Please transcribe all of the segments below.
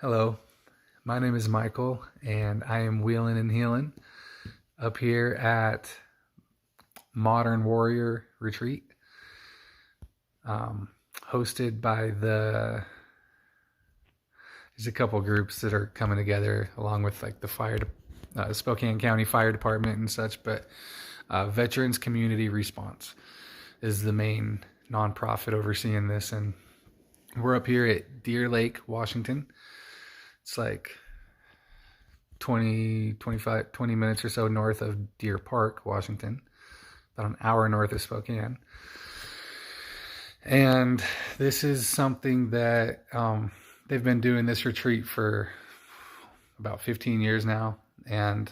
Hello, my name is Michael, and I am wheeling and healing up here at Modern Warrior Retreat, um, hosted by there's a couple groups that are coming together along with like the Spokane County Fire Department and such, but Veterans Community Response is the main nonprofit overseeing this, and we're up here at Deer Lake, Washington. It's like 20 minutes or so north of Deer Park, Washington, about an hour north of Spokane. And this is something that they've been doing this retreat for about 15 years now. And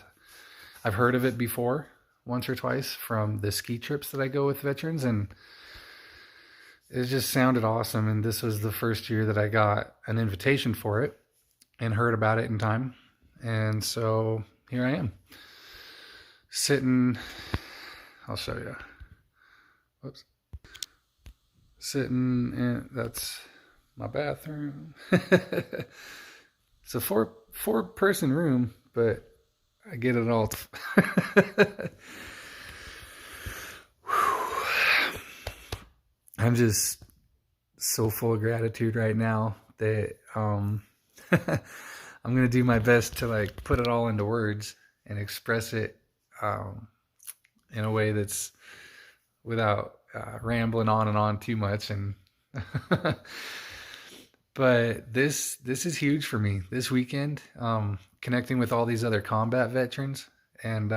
I've heard of it before, once or twice, from the ski trips that I go with veterans. And it just sounded awesome. And this was the first year that I got an invitation for it and heard about it in time. And so here I am, sitting, I'll show you. Whoops. Sitting in, that's my bathroom. It's a four person room, but I get it all. I'm just so full of gratitude right now that I'm going to do my best to like put it all into words and express it in a way that's without rambling on and on too much. And but this is huge for me this weekend, connecting with all these other combat veterans. And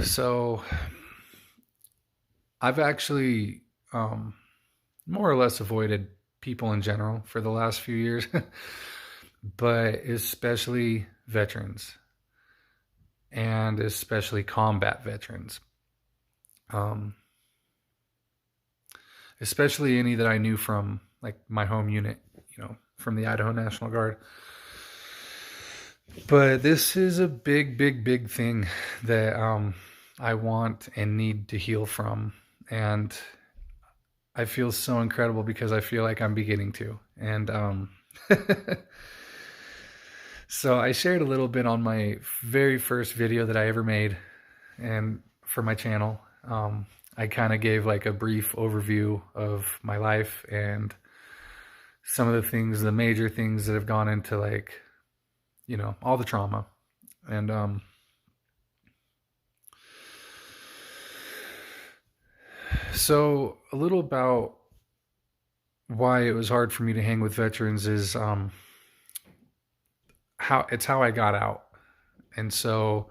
so I've actually more or less avoided people in general for the last few years, but especially veterans, and especially combat veterans. Especially any that I knew from like my home unit, from the Idaho National Guard. But this is a big thing that I want and need to heal from. And I feel so incredible because I feel like I'm beginning to. And so I shared a little bit on my very first video that I ever made, and for my channel. I kind of gave like a brief overview of my life and some of the things, the major things that have gone into like, all the trauma. And so a little about why it was hard for me to hang with veterans is how I got out. And so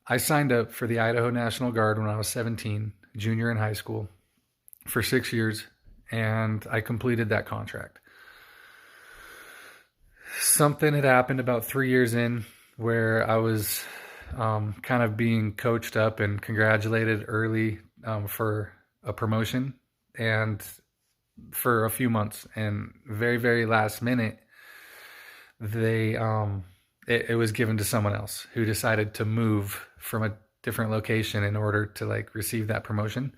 I signed up for the Idaho National Guard when I was 17, junior in high school, for 6 years, and I completed that contract. Something had happened about 3 years in where I was kind of being coached up and congratulated early for a promotion, and for a few months, and very last minute, they it was given to someone else who decided to move from a different location in order to like receive that promotion.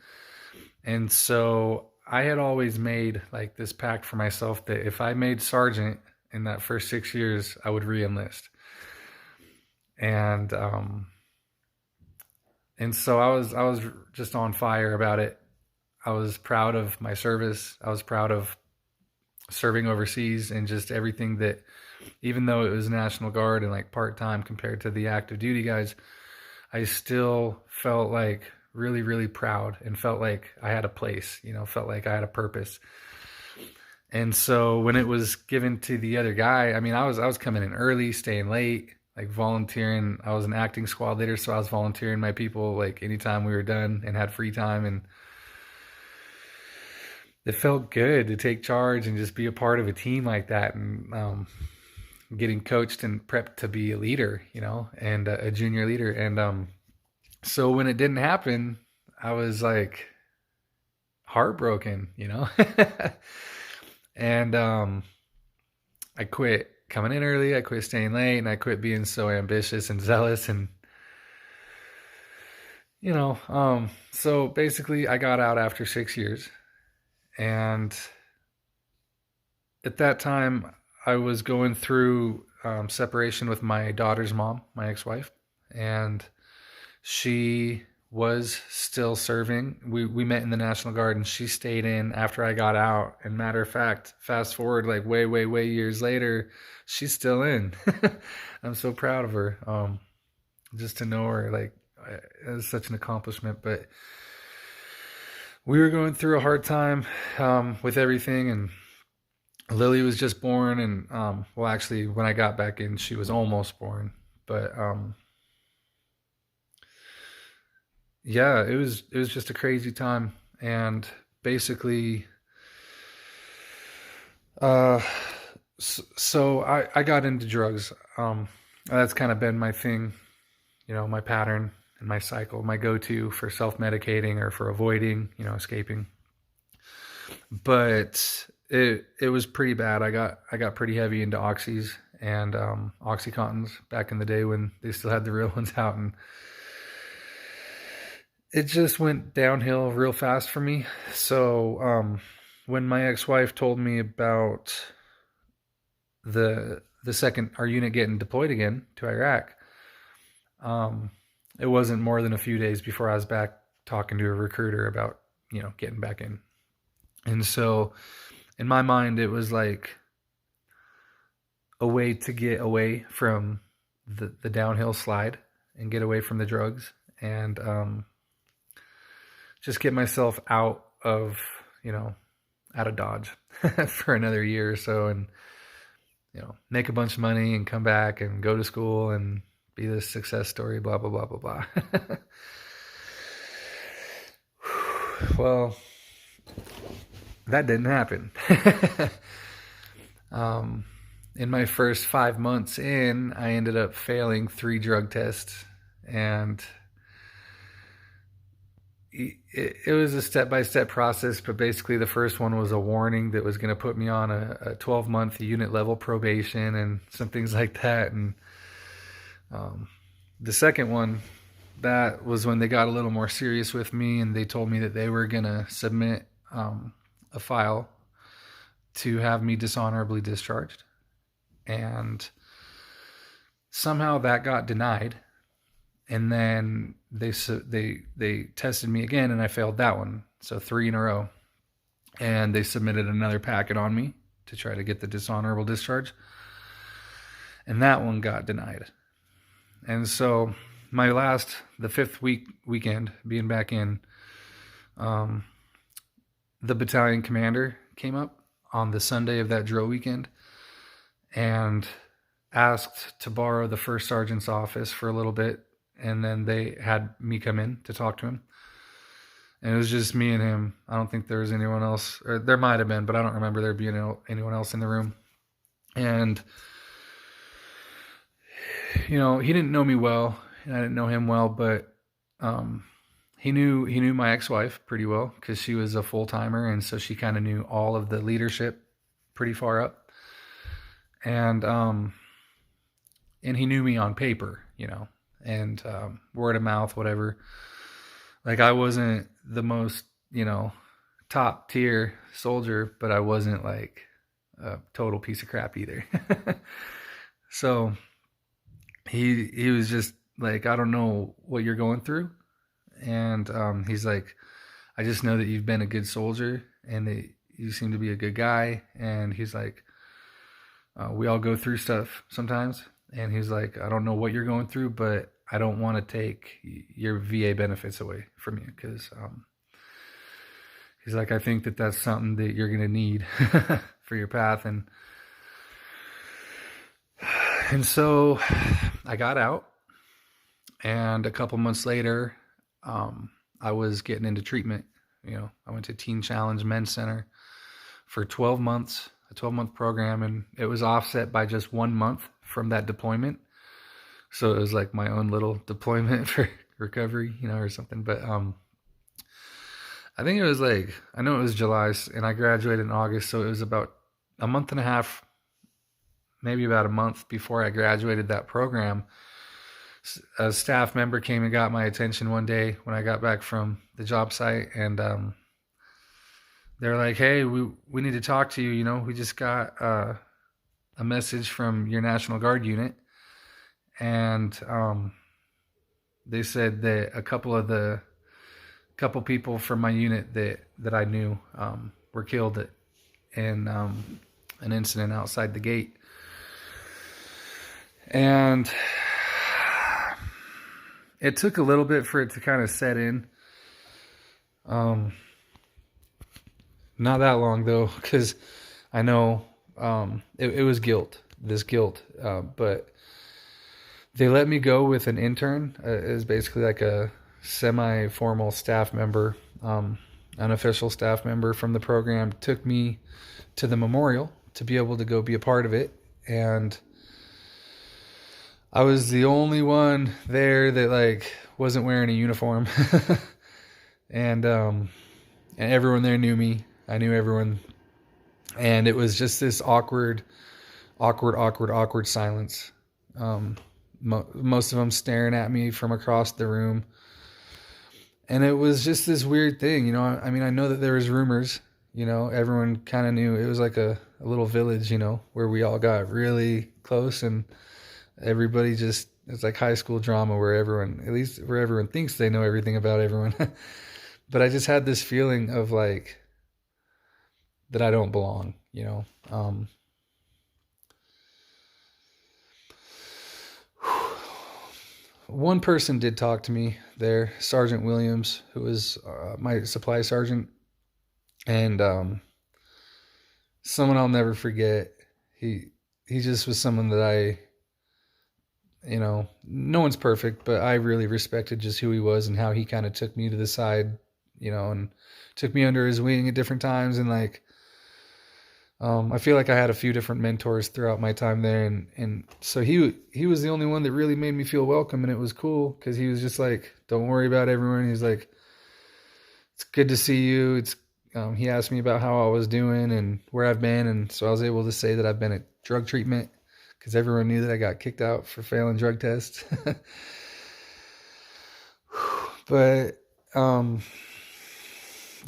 And so I had always made like this pact for myself that if I made sergeant in that first 6 years, I would re-enlist. And so I was just on fire about it. I was proud of my service. I was proud of serving overseas and just everything that, even though it was National Guard and like part-time compared to the active duty guys, I still felt like really proud and felt like I had a place, felt like I had a purpose. And so when it was given to the other guy, I mean, I was coming in early, staying late, like volunteering. I was an acting squad leader, so I was volunteering my people like anytime we were done and had free time. And it felt good to take charge and just be a part of a team like that. And getting coached and prepped to be a leader, and a junior leader. And so when it didn't happen, I was like heartbroken, And I quit coming in early, I quit staying late, and I quit being so ambitious and zealous. And so basically I got out after 6 years, And at that time, I was going through separation with my daughter's mom, my ex-wife, and she was still serving. We met in the National Guard, and she stayed in after I got out. And matter of fact, fast forward like way years later, she's still in. I'm so proud of her. Just to know her, like, it was such an accomplishment. But we were going through a hard time with everything, and Lily was just born, and well, actually, when I got back in, she was almost born. But yeah, it was just a crazy time, and basically, uh, so I got into drugs. That's kind of been my thing, my pattern and my cycle, my go-to for self-medicating or for avoiding, escaping. But it was pretty bad. I got pretty heavy into oxys and oxycontins back in the day when they still had the real ones out, and it just went downhill real fast for me. So when my ex-wife told me about the second our unit getting deployed again to Iraq, it wasn't more than a few days before I was back talking to a recruiter about getting back in. And so in my mind, it was like a way to get away from the downhill slide and get away from the drugs, and just get myself out of Dodge for another year or so, and make a bunch of money and come back and go to school and be this success story, blah blah blah blah blah. Well, that didn't happen. In my first 5 months in, I ended up failing 3 drug tests, and it was a step-by-step process, but basically the first one was a warning that was going to put me on a 12-month unit level probation and some things like that. And the second one, that was when they got a little more serious with me, and they told me that they were going to submit a file to have me dishonorably discharged. And somehow that got denied. And then they tested me again, and I failed that one. So 3 in a row. And they submitted another packet on me to try to get the dishonorable discharge. And that one got denied. And so the 5th weekend, being back in, the battalion commander came up on the Sunday of that drill weekend and asked to borrow the first sergeant's office for a little bit. And then they had me come in to talk to him. And it was just me and him. I don't think there was anyone else. Or there might have been, but I don't remember there being anyone else in the room. And, he didn't know me well, and I didn't know him well, but he knew my ex-wife pretty well, because she was a full-timer, and so she kind of knew all of the leadership pretty far up. And he knew me on paper, and word of mouth, whatever. Like, I wasn't the most, top tier soldier, but I wasn't like a total piece of crap either. So he was just like, I don't know what you're going through. And he's like, I just know that you've been a good soldier, and that you seem to be a good guy. And he's like, we all go through stuff sometimes. And he's like, I don't know what you're going through, but I don't want to take your VA benefits away from you, because he's like, I think that that's something that you're going to need for your path. And so I got out, and a couple months later, I was getting into treatment. I went to Teen Challenge Men's Center for 12 months, a 12-month program, and it was offset by just 1 month from that deployment. So it was like my own little deployment for recovery, or something. But I think it was I know it was July, and I graduated in August, so it was about a month and a half, maybe about a month before I graduated that program. A staff member came and got my attention one day when I got back from the job site, and they're like, "Hey, we need to talk to you. You know, we just got a message from your National Guard unit, and they said that a couple people from my unit that I knew were killed in an incident outside the gate." And it took a little bit for it to kind of set in. Um, Not that long though, because I know it was guilt, this guilt. But they let me go with an intern. It was basically like a semi-formal staff member, unofficial staff member from the program. Took me to the memorial to be able to go be a part of it, and I was the only one there that like wasn't wearing a uniform, and everyone there knew me. I knew everyone, and it was just this awkward silence. Most of them staring at me from across the room, and it was just this weird thing, you know. I mean, I know that there was rumors, you know. Everyone kind of knew it was like a little village, you know, where we all got really close, and everybody just it's like high school drama where everyone, at least where everyone thinks they know everything about everyone. But I just had this feeling of like that I don't belong, you know. One person did talk to me there, Sergeant Williams, who was my supply sergeant, and someone I'll never forget. He just was someone that you know, no one's perfect, but I really respected just who he was and how he kind of took me to the side, you know, and took me under his wing at different times, and like I feel like I had a few different mentors throughout my time there, and so he was the only one that really made me feel welcome, and it was cool because he was just like, "Don't worry about everyone." He's like, "It's good to see you." He asked me about how I was doing and where I've been, and so I was able to say that I've been at drug treatment because everyone knew that I got kicked out for failing drug tests. But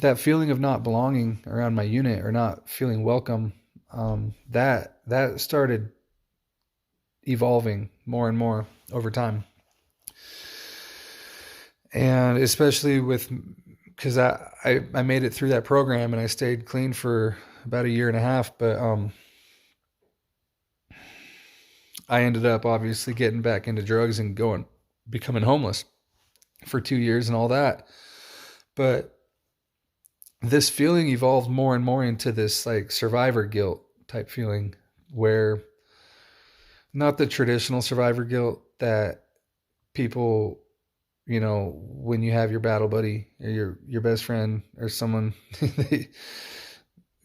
that feeling of not belonging around my unit or not feeling welcome, that started evolving more and more over time, and especially with because I made it through that program and I stayed clean for about a year and a half, but I ended up obviously getting back into drugs and becoming homeless for 2 years and all that. But this feeling evolved more and more into this like survivor guilt type feeling, where not the traditional survivor guilt that people, you know, when you have your battle buddy or your best friend or someone they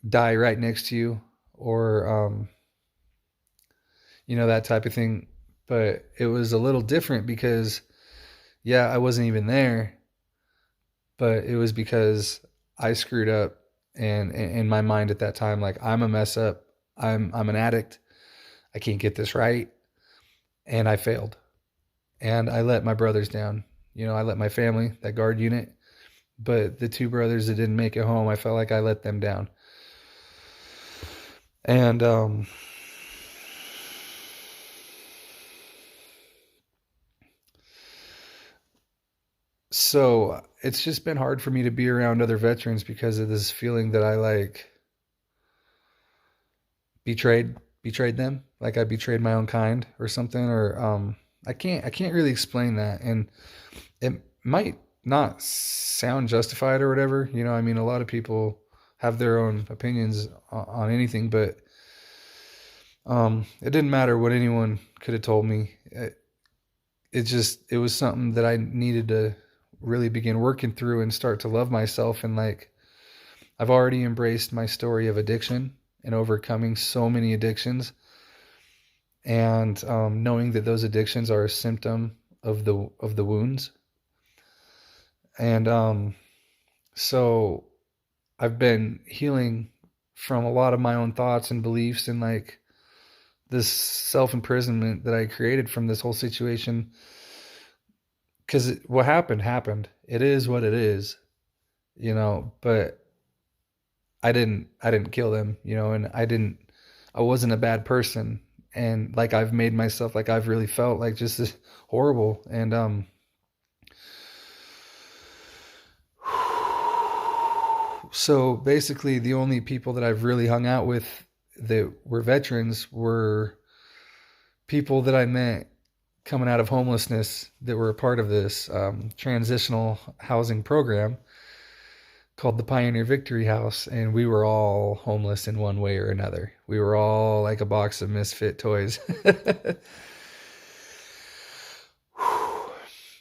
die right next to you, or you know, that type of thing. But it was a little different because yeah, I wasn't even there, but it was because I screwed up, and in my mind at that time, like, I'm a mess up. I'm an addict. I can't get this right, and I failed, and I let my brothers down. You know, I let my family, that guard unit, but the two brothers that didn't make it home, I felt like I let them down, and so it's just been hard for me to be around other veterans because of this feeling that I like betrayed them, like I betrayed my own kind or something, or I can't really explain that, and it might not sound justified or whatever, you know. I mean, a lot of people have their own opinions on anything, but it didn't matter what anyone could have told me. It was something that I needed to really begin working through and start to love myself. And like, I've already embraced my story of addiction and overcoming so many addictions, and knowing that those addictions are a symptom of the wounds. And so I've been healing from a lot of my own thoughts and beliefs, and like this self-imprisonment that I created from this whole situation. Because what happened happened. It is what it is, you know. But I didn't kill them, and I wasn't a bad person. And like I've made myself, like I've really felt like just this horrible. And so basically the only people that I've really hung out with that were veterans were people that I met coming out of homelessness that were a part of this transitional housing program called the Pioneer Victory House, and we were all homeless in one way or another. We were all like a box of misfit toys.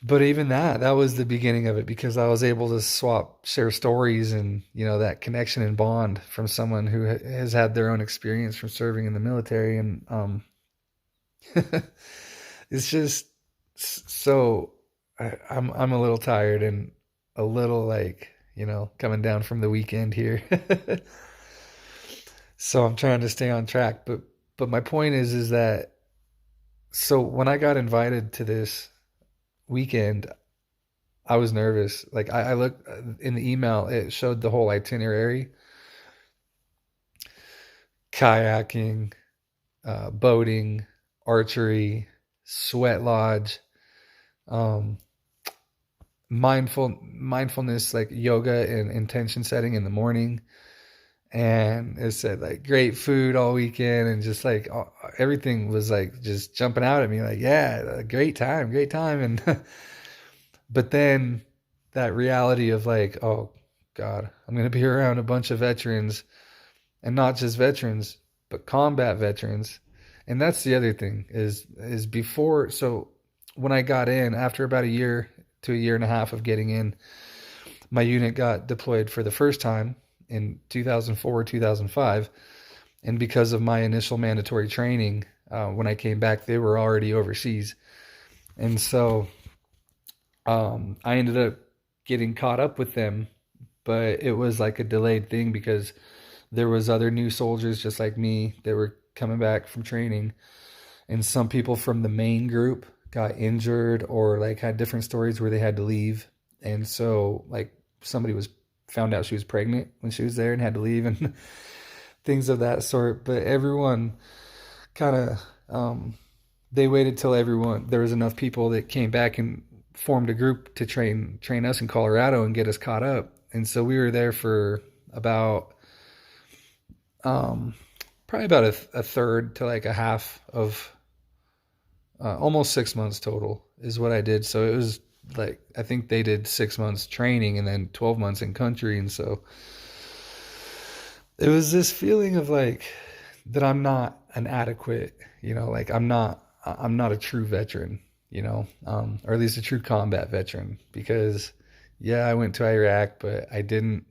But even that was the beginning of it, because I was able to share stories, and that connection and bond from someone who has had their own experience from serving in the military. And it's just so I'm a little tired and a little like coming down from the weekend here. So I'm trying to stay on track, but my point is that, so when I got invited to this weekend, I was nervous. Like I looked in the email, it showed the whole itinerary: kayaking, boating, archery, sweat lodge, um, mindfulness, like yoga and intention setting in the morning. And it said like great food all weekend, and just like everything was like just jumping out at me, like, yeah, great time, great time. And but then that reality of like, oh God, I'm going to be around a bunch of veterans, and not just veterans, but combat veterans. And that's the other thing is before, so when I got in, after about a year to a year and a half of getting in, my unit got deployed for the first time in 2004, 2005. And because of my initial mandatory training, when I came back, they were already overseas. And so I ended up getting caught up with them, but it was like a delayed thing, because there was other new soldiers just like me that were coming back from training. And some people from the main group got injured or like had different stories where they had to leave. And so like somebody found out she was pregnant when she was there and had to leave, and things of that sort. But everyone kind of, they waited till there was enough people that came back and formed a group to train us in Colorado and get us caught up. And so we were there for about, probably about a third to like a half of, almost 6 months total is what I did. So it was like, I think they did 6 months training and then 12 months in country. And so it was this feeling of like, that I'm not an adequate, like I'm not a true veteran, or at least a true combat veteran, because yeah, I went to Iraq, but I didn't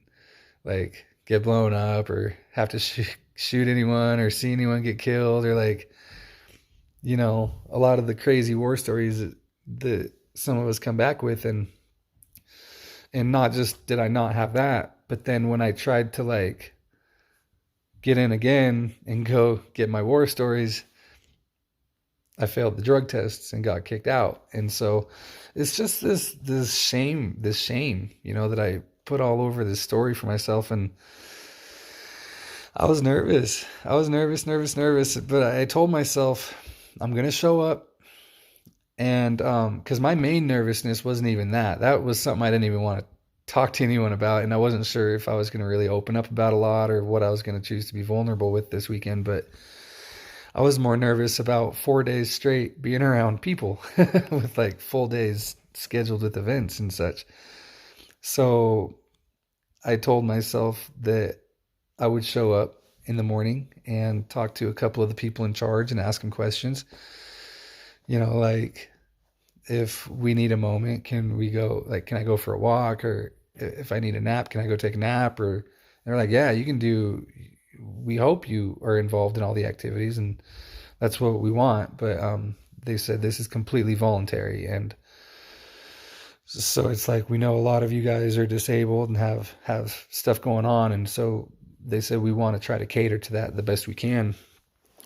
like get blown up or have to shoot anyone or see anyone get killed, or like, a lot of the crazy war stories that some of us come back with. And not just did I not have that, but then when I tried to like get in again and go get my war stories, I failed the drug tests and got kicked out. And so it's just this shame, that I put all over this story for myself. And I was nervous. But I told myself I'm going to show up. And because my main nervousness wasn't even that. That was something I didn't even want to talk to anyone about. And I wasn't sure if I was going to really open up about a lot, or what I was going to choose to be vulnerable with this weekend. But I was more nervous about 4 days straight being around people with like full days scheduled with events and such. So I told myself that I would show up in the morning and talk to a couple of the people in charge and ask them questions. Like, if we need a moment, can I go for a walk? Or if I need a nap, can I go take a nap? Or they're like, yeah, you can do, we hope you are involved in all the activities, and that's what we want. But they said this is completely voluntary. And so it's like, we know a lot of you guys are disabled and have stuff going on. And so they said, we want to try to cater to that the best we can.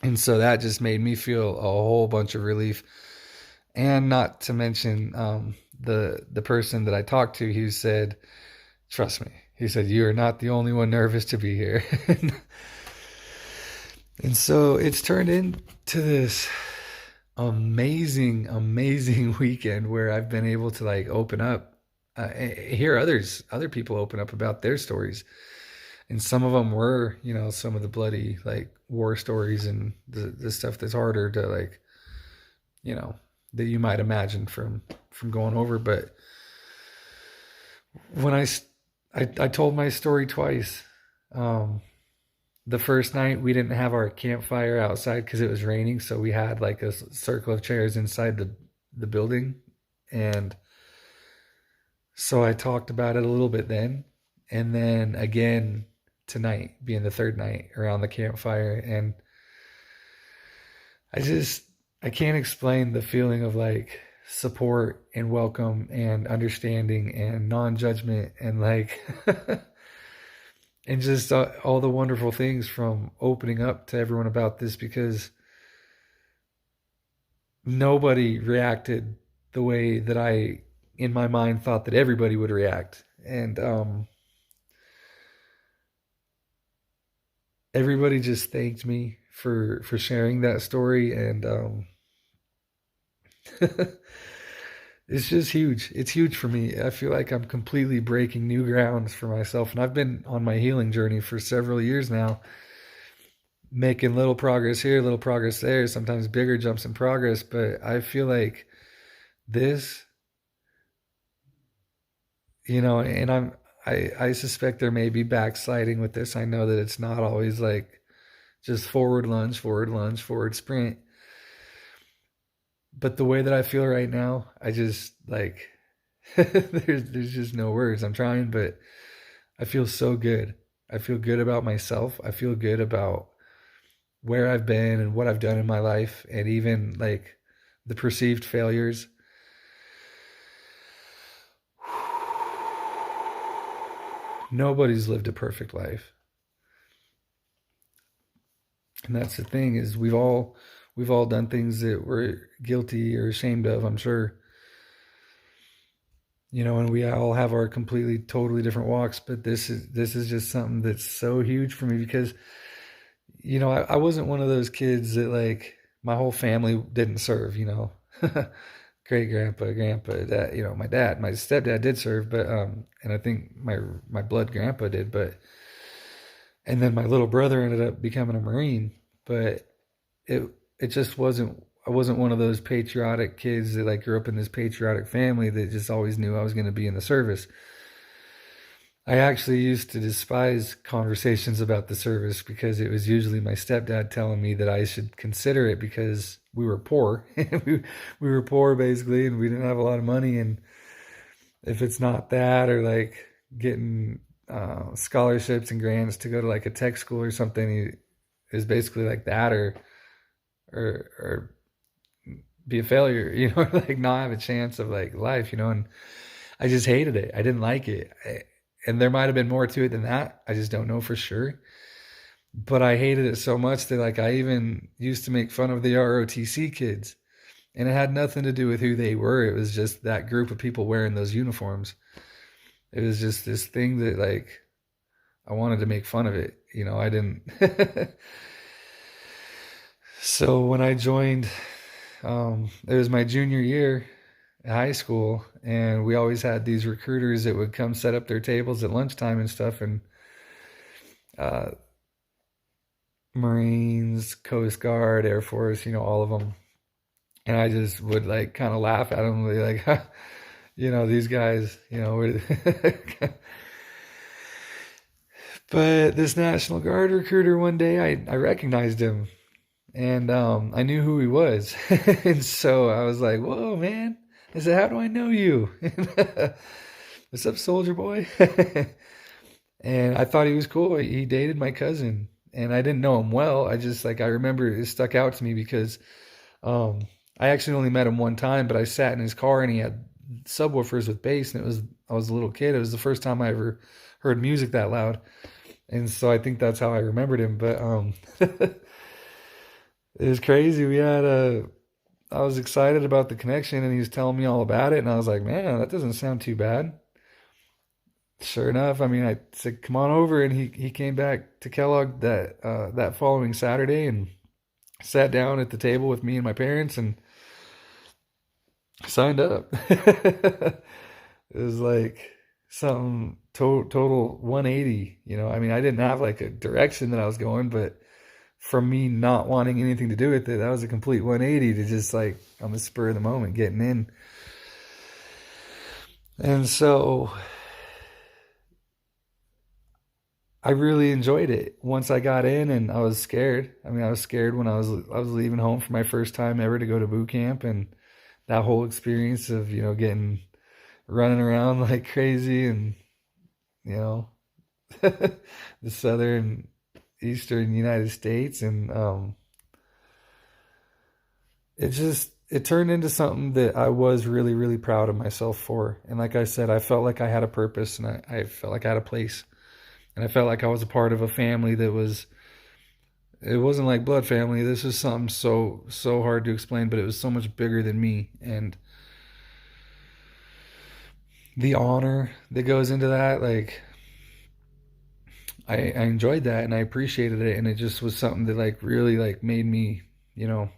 And so that just made me feel a whole bunch of relief. And not to mention the person that I talked to, who said, Trust me. He said, you are not the only one nervous to be here. And so it's turned into this amazing, amazing weekend where I've been able to like open up, hear other people open up about their stories. And some of them were, some of the bloody like war stories and the stuff that's harder to like, you know, that you might imagine from going over. But when I told my story twice. The first night we didn't have our campfire outside because it was raining, so we had like a circle of chairs inside the building, and so I talked about it a little bit then, and then again tonight being the third night around the campfire, and I can't explain the feeling of like support and welcome and understanding and non-judgment and like and just all the wonderful things from opening up to everyone about this, because nobody reacted the way that I in my mind thought that everybody would react. And everybody just thanked me for sharing that story, and it's just huge. It's huge for me. I feel like I'm completely breaking new grounds for myself. And I've been on my healing journey for several years now, making little progress here, little progress there, sometimes bigger jumps in progress. But I feel like this, and I suspect there may be backsliding with this. I know that it's not always like just forward lunge, forward sprint. But the way that I feel right now, I just like there's just no words. I'm trying, but I feel so good. I feel good about myself. I feel good about where I've been and what I've done in my life, and even like the perceived failures. Nobody's lived a perfect life. And that's the thing, is we've all done things that we're guilty or ashamed of, I'm sure. And we all have our completely, totally different walks, but this is just something that's so huge for me because, I wasn't one of those kids that like my whole family didn't serve, great grandpa, grandpa, dad, my dad, my stepdad did serve, but, and I think my blood grandpa did, but, and then my little brother ended up becoming a Marine, but it just wasn't, I wasn't one of those patriotic kids that like grew up in this patriotic family that just always knew I was going to be in the service. I actually used to despise conversations about the service because it was usually my stepdad telling me that I should consider it because we were poor. we were poor basically, and we didn't have a lot of money. And if it's not that, or like getting scholarships and grants to go to like a tech school or something, is basically like that, or be a failure, like not have a chance of like life, and I just hated it. I didn't like it. And there might have been more to it than that. I just don't know for sure. But I hated it so much that like I even used to make fun of the ROTC kids. And it had nothing to do with who they were. It was just that group of people wearing those uniforms. It was just this thing that like I wanted to make fun of it. I didn't. So when I joined, it was my junior year at high school, and we always had these recruiters that would come set up their tables at lunchtime and stuff, and Marines, Coast Guard, Air Force, all of them. And I just would like kind of laugh at them, like, these guys, But this National Guard recruiter, one day I recognized him, and I knew who he was. And so I was like, whoa, man. I said, how do I know you? What's up, soldier boy? And I thought he was cool. He dated my cousin, and I didn't know him well. I just like, I remember it stuck out to me because I actually only met him one time, but I sat in his car and he had subwoofers with bass, and I was a little kid. It was the first time I ever heard music that loud. And so I think that's how I remembered him. But it was crazy. I was excited about the connection, and he was telling me all about it, and I was like, man, that doesn't sound too bad. sure enough, I mean, I said, "Come on over," and he came back to Kellogg that following Saturday and sat down at the table with me and my parents and signed up. It was like something total 180. I mean, I didn't have like a direction that I was going, but from me not wanting anything to do with it, that was a complete 180 to just like on the spur of the moment getting in. And so I really enjoyed it once I got in, and I was scared. I mean, I was scared when I was leaving home for my first time ever to go to boot camp, and that whole experience of getting running around like crazy, and you know the southern eastern United States, and it turned into something that I was really really proud of myself for. And like I said, I felt like I had a purpose, and I felt like I had a place, and I felt like I was a part of a family that was. It wasn't like blood family. This was something so hard to explain, but it was so much bigger than me, and the honor that goes into that, like I enjoyed that and I appreciated it, and it just was something that like really like made me, you know,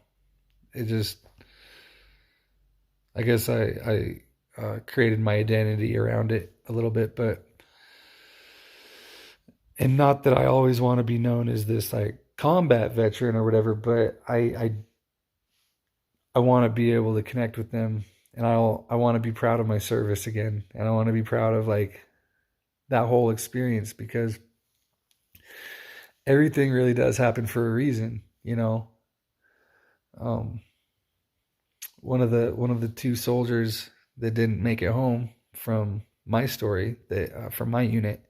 it just I guess I created my identity around it a little bit, but and not that I always want to be known as this like combat veteran or whatever, but I want to be able to connect with them, and I want to be proud of my service again, and I want to be proud of like that whole experience, because everything really does happen for a reason. Um, one of the two soldiers that didn't make it home from my story, that from my unit,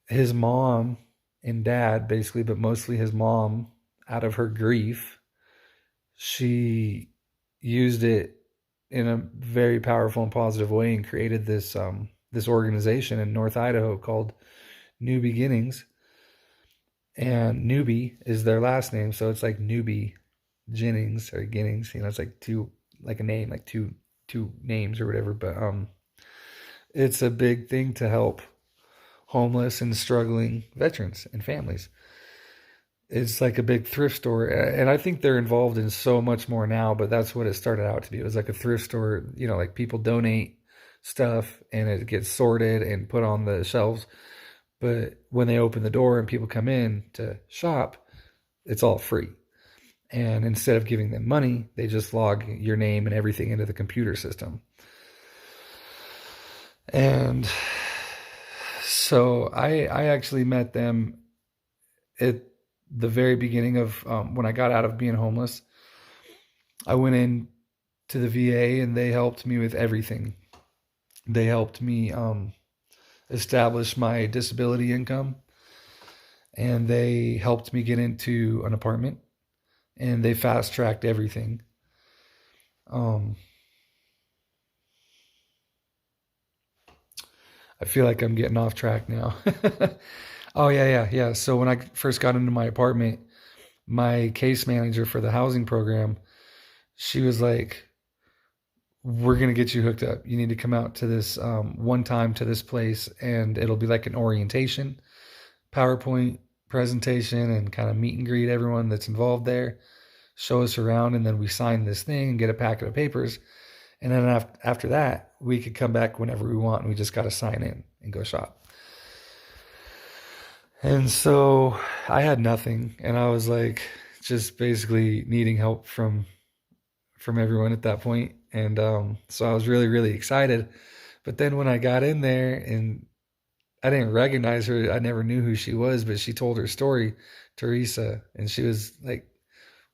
his mom and dad basically, but mostly his mom, out of her grief, she used it in a very powerful and positive way and created this organization in North Idaho called New Beginnings. And Newbie is their last name, so it's like Newbie Jennings or Ginnings. It's like two, like a name, like two names or whatever. But it's a big thing to help homeless and struggling veterans and families. It's like a big thrift store, and I think they're involved in so much more now. But that's what it started out to be. It was like a thrift store. Like people donate stuff, and it gets sorted and put on the shelves. But when they open the door and people come in to shop, it's all free. And instead of giving them money, they just log your name and everything into the computer system. And so I actually met them at the very beginning of when I got out of being homeless. I went in to the VA, and they helped me with everything. They helped me establish my disability income, and they helped me get into an apartment, and they fast tracked everything. Um, I feel like I'm getting off track now. Oh yeah. So when I first got into my apartment, my case manager for the housing program, she was like, "We're gonna get you hooked up. You need to come out to this one time to this place, and it'll be like an orientation, PowerPoint presentation, and kind of meet and greet everyone that's involved there. Show us around, and then we sign this thing and get a packet of papers. And then after that, we could come back whenever we want, and we just got to sign in and go shop." And so I had nothing, and I was like just basically needing help from everyone at that point. And so I was really really excited. But then when I got in there, and I didn't recognize her, I never knew who she was, but she told her story, Teresa, and she was like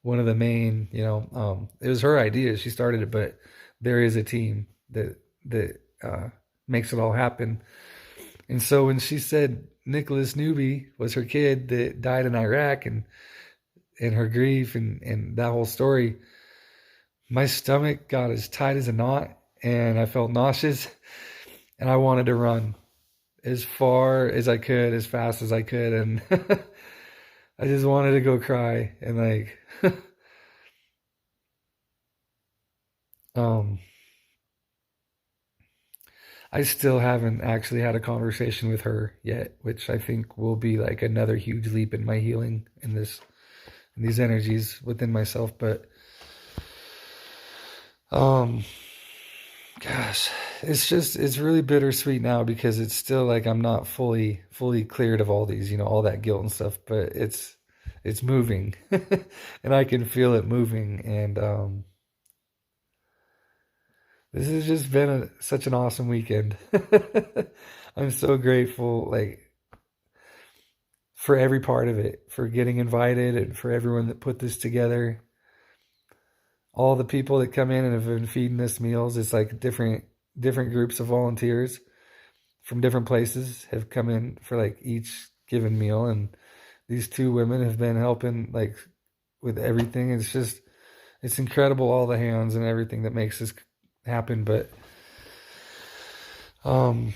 one of the main, it was her idea. She started it, but there is a team that makes it all happen. And so when she said Nicholas Newby was her kid that died in Iraq, and her grief, and that whole story, my stomach got as tight as a knot, and I felt nauseous, and I wanted to run as far as I could, as fast as I could, and I just wanted to go cry, and like um I still haven't actually had a conversation with her yet, which I think will be like another huge leap in my healing in these energies within myself. But um gosh, it's really bittersweet now because it's still like I'm not fully cleared of all these, all that guilt and stuff, but it's moving. And I can feel it moving. And this has just been such an awesome weekend. I'm so grateful, like, for every part of it, for getting invited and for everyone that put this together. All the people that come in and have been feeding us meals. It's like different groups of volunteers from different places have come in for like each given meal, and these two women have been helping like with everything. It's incredible, all the hands and everything that makes this happen. But um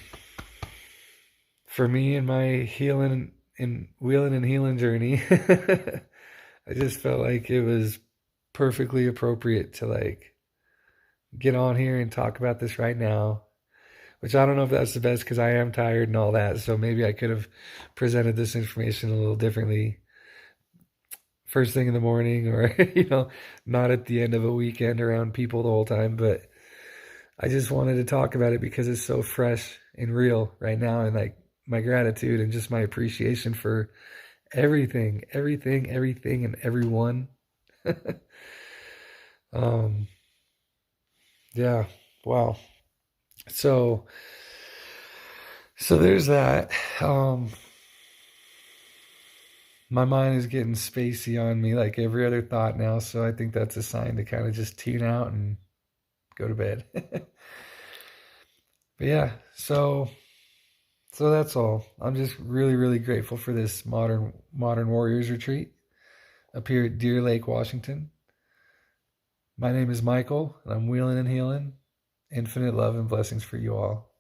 for me and my healing and wheeling and healing journey, I just felt like it was perfectly appropriate to like get on here and talk about this right now, which I don't know if that's the best because I am tired and all that. So maybe I could have presented this information a little differently first thing in the morning, or, not at the end of a weekend around people the whole time. But I just wanted to talk about it because it's so fresh and real right now. And like my gratitude and just my appreciation for everything and everyone. um, yeah. Wow. So, so there's that. My mind is getting spacey on me like every other thought now, so I think that's a sign to kind of just tune out and go to bed. But yeah, so that's all. I'm just really grateful for this modern warriors retreat up here at Deer Lake, Washington. My name is Michael, and I'm wheeling and healing. Infinite love and blessings for you all.